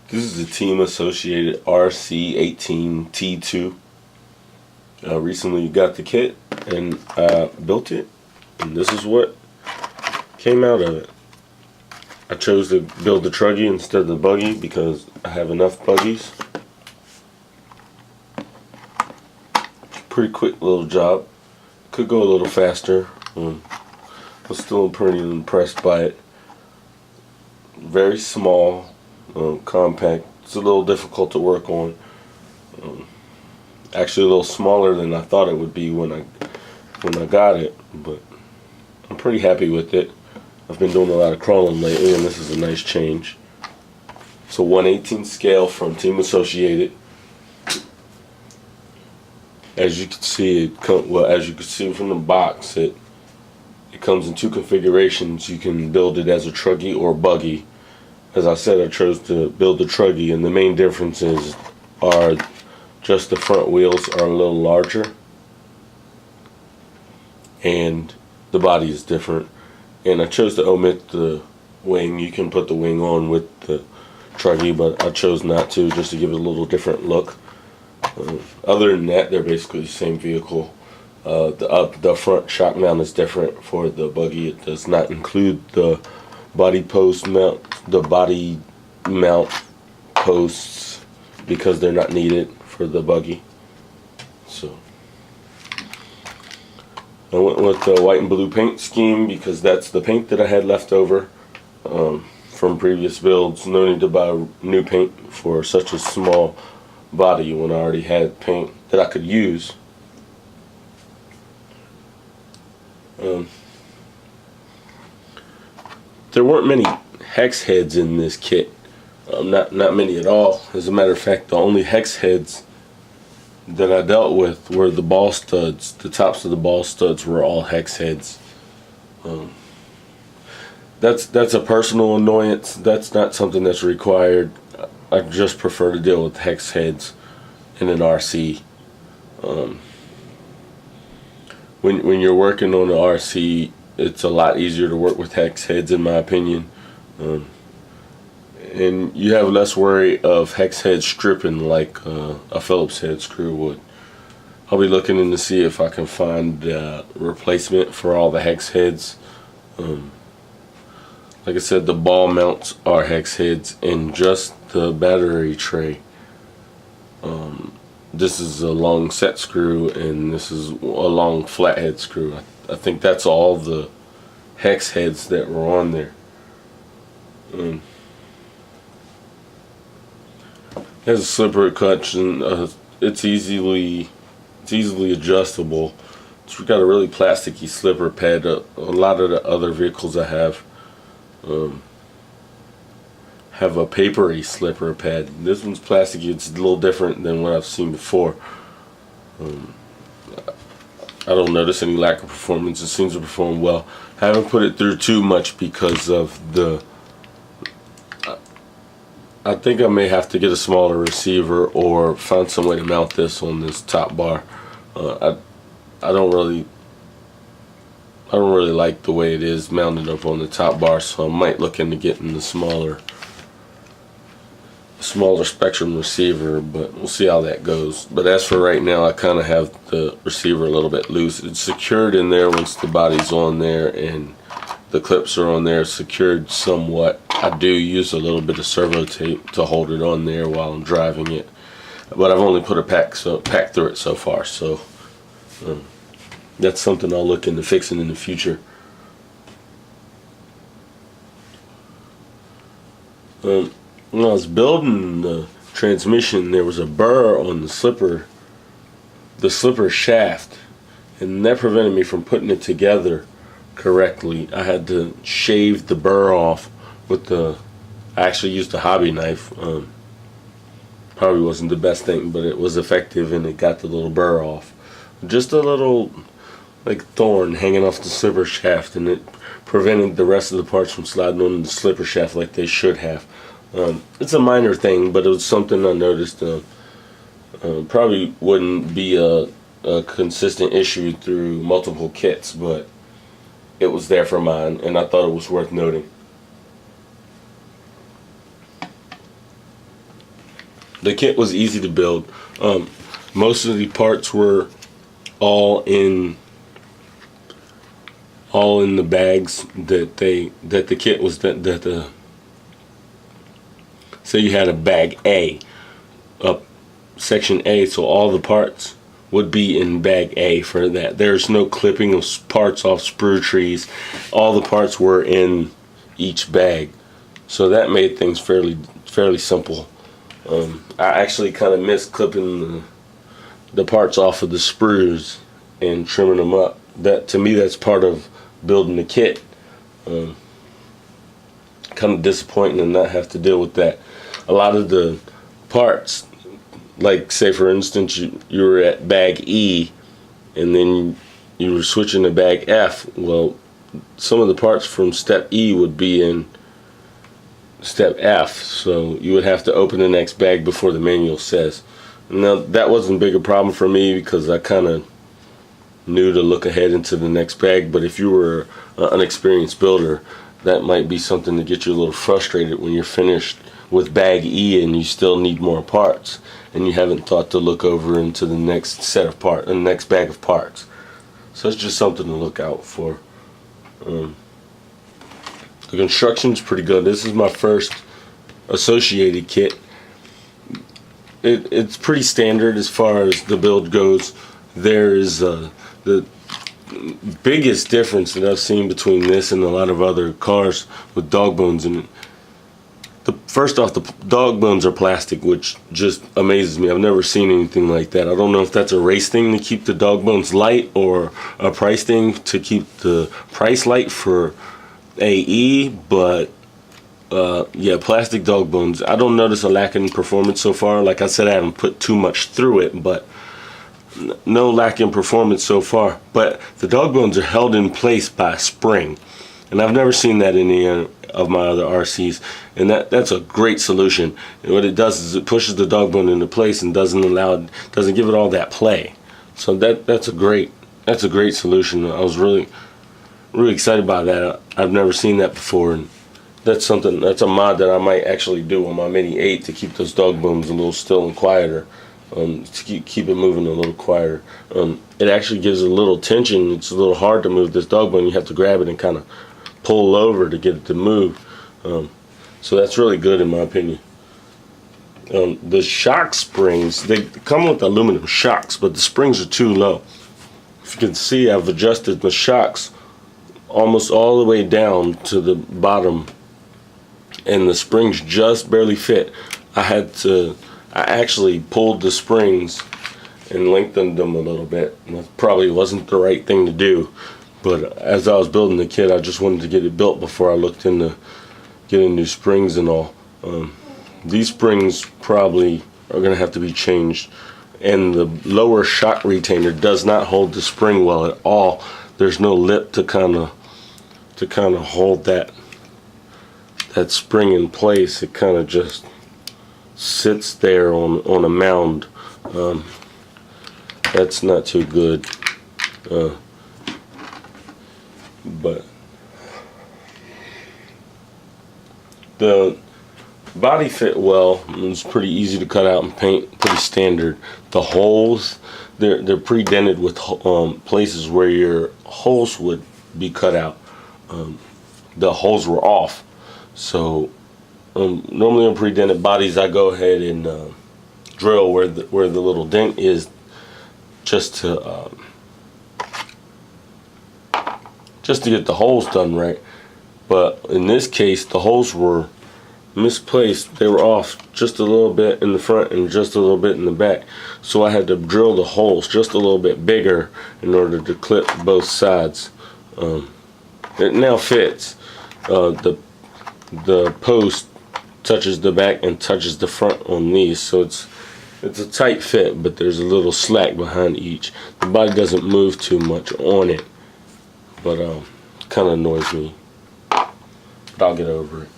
This is the Team Associated RC18T2. Recently got the kit and built it, and this is what came out of it. I chose to build the truggy instead of the buggy because I have enough buggies. Pretty quick little job. Could go a little faster. I'm still pretty impressed by it. Very small, compact. It's a little difficult to work on. Actually, a little smaller than I thought it would be when I got it, but I'm pretty happy with it. I've been doing a lot of crawling lately, and this is a nice change. It's a 1/18 scale from Team Associated. As you can see, as you can see from the box, it comes in two configurations. You can build it as a truggy or buggy. As I said, I chose to build the truggy, and the main differences are just the front wheels are a little larger, and the body is different. And I chose to omit the wing. You can put the wing on with the truggy, but I chose not to, just to give it a little different look. Other than that, they're basically the same vehicle. The front shock mount is different for the buggy. It does not include the body post mount, the body mount posts, because they're not needed for the buggy. So I went with the white and blue paint scheme because that's the paint that I had left over from previous builds. No need to buy new paint for such a small body when I already had paint that I could use. There weren't many hex heads in this kit. Not many at all. As a matter of fact, the only hex heads that I dealt with were the ball studs. The tops of the ball studs were all hex heads. That's a personal annoyance. That's not something that's required. I just prefer to deal with hex heads in an RC. When you're working on an RC, it's a lot easier to work with hex heads, in my opinion. And you have less worry of hex heads stripping like a Phillips head screw would. I'll be looking in to see if I can find a replacement for all the hex heads. Like I said, the ball mounts are hex heads, and just the battery tray. This is a long set screw, and this is a long flathead screw. I think that's all the hex heads that were on there. It has a slipper clutch, and it's easily adjustable. It's got a really plasticky slipper pad. A lot of the other vehicles I have a papery slipper pad. This one's plasticky. It's a little different than what I've seen before. I don't notice any lack of performance. It seems to perform well. I haven't put it through too much because of the I think I may have to get a smaller receiver or find some way to mount this on this top bar. I don't really like the way it is mounted up on the top bar, so I might look into getting the smaller spectrum receiver, but we'll see how that goes. But as for right now, I kind of have the receiver a little bit loose. It's secured in there once the body's on there and the clips are on there, secured somewhat. I do use a little bit of servo tape to hold it on there while I'm driving it, but I've only put a pack through it so far, so that's something I'll look into fixing in the future. When I was building the transmission, there was a burr on the slipper shaft, and that prevented me from putting it together correctly. I had to shave the burr off with I actually used a hobby knife. Probably wasn't the best thing, but it was effective, and it got the little burr off. Just a little like thorn hanging off the slipper shaft, and it prevented the rest of the parts from sliding on the slipper shaft like they should have. It's a minor thing, but it was something I noticed. Probably wouldn't be a consistent issue through multiple kits, but it was there for mine, and I thought it was worth noting. The kit was easy to build. Most of the parts were all in the bags that the kit was say you had a bag A, section A, so all the parts would be in bag A for that. There's no clipping of parts off sprue trees. All the parts were in each bag, so that made things fairly simple. I actually kind of missed clipping the parts off of the sprues and trimming them up. That, to me, that's part of building the kit. Kind of disappointing to not have to deal with that. A lot of the parts, like say for instance you were at bag E and then you were switching to bag F, well, some of the parts from step E would be in step F, so you would have to open the next bag before the manual says. Now that wasn't a big a problem for me because I kind of knew to look ahead into the next bag, but if you were an unexperienced builder, that might be something to get you a little frustrated when you're finished with bag E and you still need more parts and you haven't thought to look over into the next set of parts, the next bag of parts. So it's just something to look out for. The construction's pretty good. This is my first Associated kit. It's pretty standard as far as the build goes. There is the biggest difference that I've seen between this and a lot of other cars with dog bones in it. First off, the dog bones are plastic, which just amazes me. I've never seen anything like that. I don't know if that's a race thing to keep the dog bones light or a price thing to keep the price light for AE, but yeah, plastic dog bones. I don't notice a lack in performance so far. Like I said, I haven't put too much through it, but no lack in performance so far. But the dog bones are held in place by a spring, and I've never seen that in any of my other RCs, and that's a great solution. And what it does is it pushes the dog bone into place and doesn't give it all that play. So that's a great solution. I was really excited by that. I've never seen that before, and that's a mod that I might actually do on my Mini 8 to keep those dog bones a little still and quieter, to keep it moving a little quieter. It actually gives a little tension. It's a little hard to move this dog bone. You have to grab it and kind of pull over to get it to move. So that's really good in my opinion. The shock springs, they come with aluminum shocks, but the springs are too low. If you can see, I've adjusted the shocks almost all the way down to the bottom, and the springs just barely fit. I actually pulled the springs and lengthened them a little bit, and that probably wasn't the right thing to do, but as I was building the kit, I just wanted to get it built before I looked into getting new springs and all. These springs probably are going to have to be changed, and the lower shock retainer does not hold the spring well at all. There's no lip to kind of hold that spring in place. It kind of just sits there on a mound. That's not too good. But the body fit well. It's pretty easy to cut out and paint, pretty standard. The holes, they're pre-dented with places where your holes would be cut out. The holes were off, so normally on pre-dented bodies I go ahead and drill where the little dent is, just to get the holes done right. But in this case, the holes were misplaced. They were off just a little bit in the front and just a little bit in the back, so I had to drill the holes just a little bit bigger in order to clip both sides. It now fits. The post touches the back and touches the front on these, so it's a tight fit, but there's a little slack behind each. The body doesn't move too much on it, but kind of annoys me, but I'll get over it.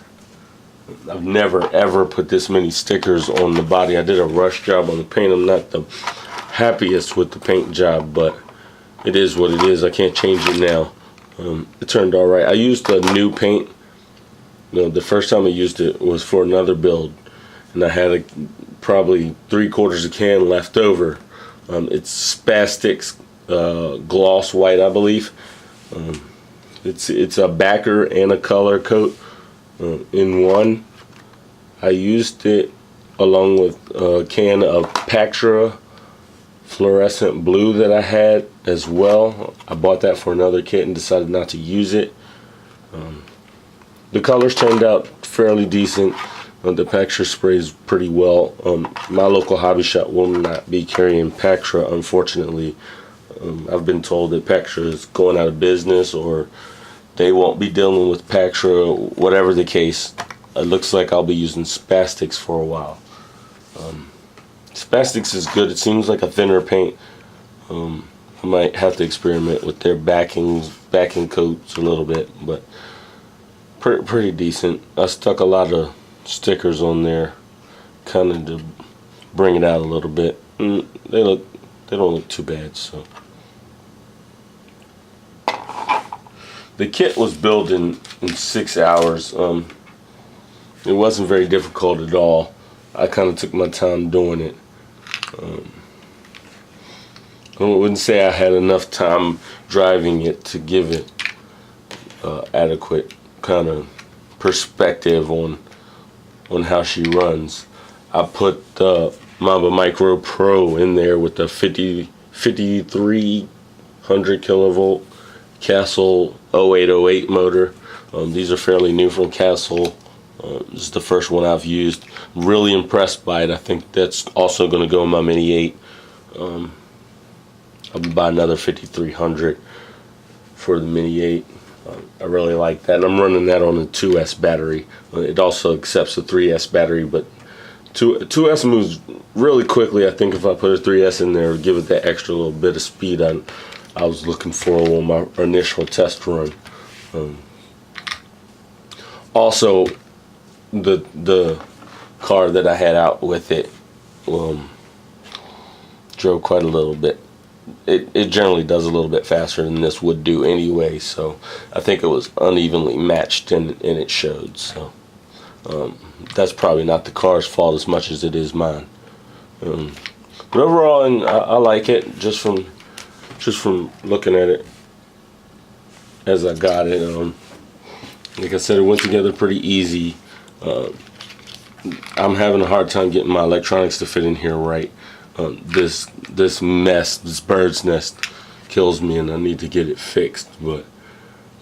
I've never ever put this many stickers on the body. I did a rush job on the paint. I'm not the happiest with the paint job, but it is what it is. I can't change it now. It turned all right. I used a new paint. The first time I used it was for another build, and I had probably 3/4 a can left over. It's Spastics gloss white, I believe. It's a backer and a color coat in one. I used it along with a can of Pactra fluorescent blue that I had as well. I bought that for another kit and decided not to use it. The colors turned out fairly decent. The Pactra sprays pretty well. My local hobby shop will not be carrying Pactra, unfortunately. I've been told that Pactra is going out of business, or they won't be dealing with Pactra, whatever the case. It looks like I'll be using Spastics for a while. Spastics is good. It seems like a thinner paint. I might have to experiment with their backing coats a little bit, but pretty decent. I stuck a lot of stickers on there, kind of to bring it out a little bit. They don't look too bad. So the kit was built in 6 hours. It wasn't very difficult at all. I kind of took my time doing it. I wouldn't say I had enough time driving it to give it adequate kind of perspective on how she runs. I put Mamba Micro Pro in there with the 5300 kilovolt Castle 0808 motor. These are fairly new from Castle. This is the first one I've used. I'm really impressed by it. I think that's also going to go in my Mini 8. I'll buy another 5300 for the Mini 8. I really like that. I'm running that on a 2S battery. It also accepts a 3S battery, but 2S moves really quickly. I think if I put a 3S in there, it would give it that extra little bit of speed I was looking for on my initial test run. Also, the car that I had out with it drove quite a little bit. It generally does a little bit faster than this would do anyway, so I think it was unevenly matched and it showed. So that's probably not the car's fault as much as it is mine. But overall, and I like it just from looking at it as I got it. Like I said, it went together pretty easy. I'm having a hard time getting my electronics to fit in here right. This mess, this bird's nest, kills me, and I need to get it fixed. But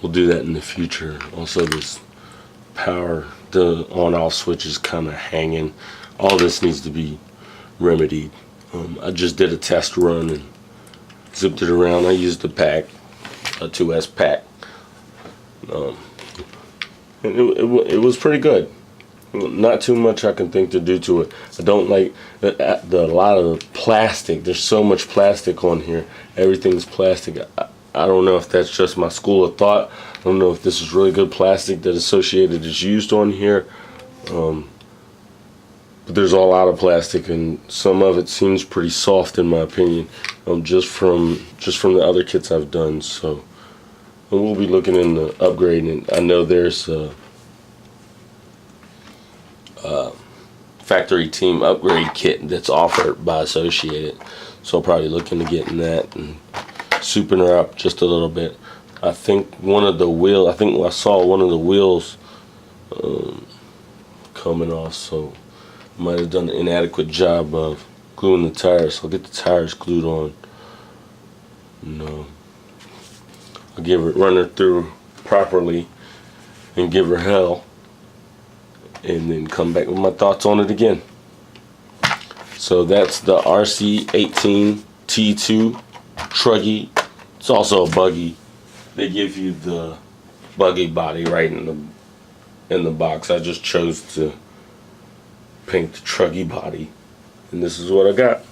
we'll do that in the future. Also, this power, the on-off switch is kind of hanging. All this needs to be remedied. I just did a test run and zipped it around. I used a pack, a 2S pack, and it was pretty good. Not too much I can think to do to it. I don't like a lot of plastic. There's so much plastic on here. Everything's plastic. I don't know if that's just my school of thought. I don't know if this is really good plastic that Associated is used on here. But there's a lot of plastic, and some of it seems pretty soft in my opinion. Just from the other kits I've done. So we'll be looking into upgrading. I know there's factory team upgrade kit that's offered by Associated, so I'll probably look into getting that and souping her up just a little bit. I think I saw one of the wheels coming off, so I might have done an inadequate job of gluing the tires. So I'll get the tires glued on. I'll run her through properly and give her hell, and then come back with my thoughts on it again. So that's the RC18T2 Truggy. It's also a buggy. They give you the buggy body right in the box. I just chose to paint the Truggy body, and this is what I got.